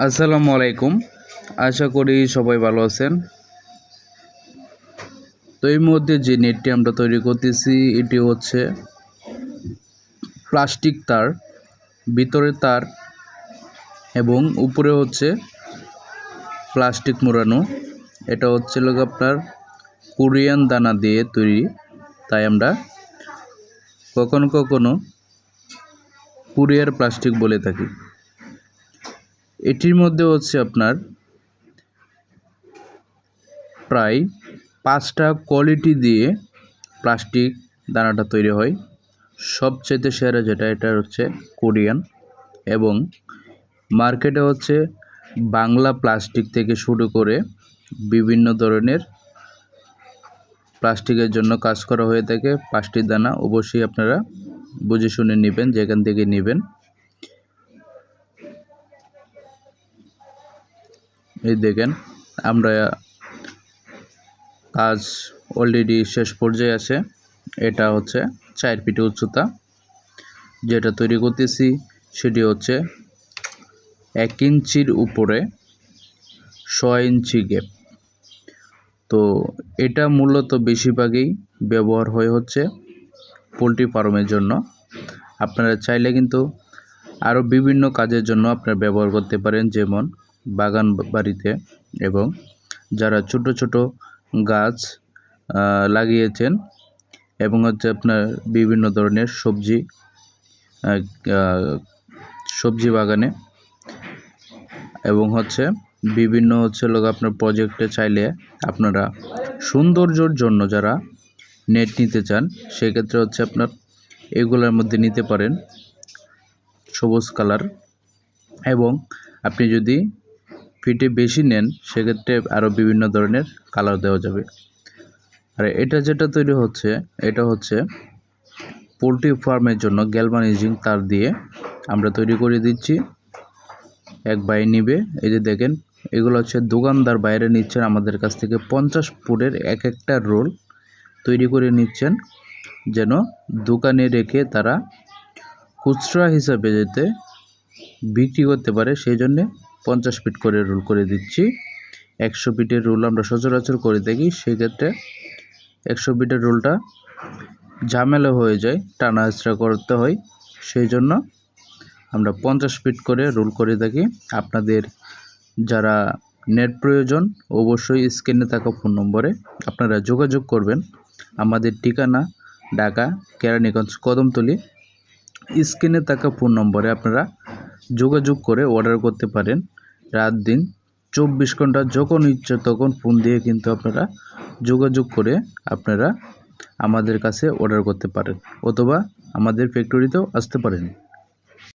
আসসালামু আলাইকুম। আশা করি সবাই ভালো আছেন। তো এই মধ্যে যে নেটটি আমরা তৈরি করতেছি এটি হচ্ছে প্লাস্টিক তার, ভিতরে তার এবং উপরে হচ্ছে প্লাস্টিক মোড়ানো। এটা হচ্ছে আপনার কোরিয়ান দানা দিয়ে তৈরি, তাই আমরা কখনো কখনো কুরিয়ার প্লাস্টিক বলে থাকি। এটির মধ্যে হচ্ছে আপনার প্রায় 5টা কোয়ালিটি দিয়ে প্লাস্টিক দানাটা তৈরি হয়। সবচেয়ে সেরা যেটা এটা হচ্ছে কোরিয়ান, এবং মার্কেটে হচ্ছে বাংলা প্লাস্টিক থেকে শুরু করে বিভিন্ন ধরনের প্লাস্টিকের জন্য কাজ করা হয়ে থাকে। 5টি দানা অবশ্যই আপনারা বুঝে শুনে নেবেন যেখান থেকে নেবেন। এই দেখেন, আমরা কাজ অলরেডি শেষ পর্যায়ে আছে। এটা হচ্ছে 4 ফিট উচ্চতা। যেটা তৈরি করতেছি সেটি হচ্ছে 1 ইঞ্চির উপরে 6 ইঞ্চি গ্যাপ। তো এটা মূলত বেশিরভাগই ব্যবহার হচ্ছে পোলট্রি ফার্মের জন্য। আপনারা চাইলে কিন্তু আরও বিভিন্ন কাজের জন্য আপনারা ব্যবহার করতে পারেন, যেমন বাগান বাড়িতে, এবং যারা ছোট ছোট গাছ লাগিয়েছেন এবং হচ্ছে আপনার বিভিন্ন ধরনের সবজি বাগানে, এবং হচ্ছে বিভিন্ন আপনার প্রজেক্টে চাইলে আপনারা সৌন্দর্যর জন্য যারা নেট নিতে চান সেক্ষেত্রে হচ্ছে আপনার এগুলোর মধ্যে নিতে পারেন সবুজ কালার। এবং আপনি যদি ফিটে বেশি নেন সেক্ষেত্রে আরও বিভিন্ন ধরনের কালার দেওয়া যাবে। আর এটা যেটা তৈরি হচ্ছে এটা হচ্ছে পোলট্রি ফার্মের জন্য গ্যালভানাইজিং তার দিয়ে আমরা তৈরি করে দিচ্ছি। এক ভাই নিবে, এই যে দেখেন, এগুলো হচ্ছে দোকানদার বাইরে নিচ্ছেন আমাদের কাছ থেকে 50 ফুটের এক একটা রোল তৈরি করে নিচ্ছেন, যেন দোকানে রেখে তারা খুচরা হিসাবে যেতে বিক্রি করতে পারে। সেই জন্যে 50 ফিট করে রোল করে দিচ্ছি। 100 ফিটের রোল আমরা সচরাচর করে থাকি, সেক্ষেত্রে 100 ফিটের রোলটা ঝামেলা হয়ে যায়, টানা হেঁচড়া করতে হয়। সেই জন্য আমরা 50 ফিট করে রোল করে থাকি। আপনাদের যারা নেট প্রয়োজন অবশ্যই স্ক্রিনে থাকা ফোন নম্বরে আপনারা যোগাযোগ করবেন। আমাদের ঠিকানা ঢাকা কেরানীগঞ্জ কদমতলী। স্ক্রিনে থাকা ফোন নম্বরে আপনারা যোগাযোগ করে অর্ডার করতে পারেন। রাত দিন 24 ঘন্টা যখন ইচ্ছে তখন ফোন দিয়ে কিন্তু আপনারা যোগাযোগ করে আপনারা আমাদের কাছে অর্ডার করতে পারেন, অথবা আমাদের ফ্যাক্টরিতেও আসতে পারেন।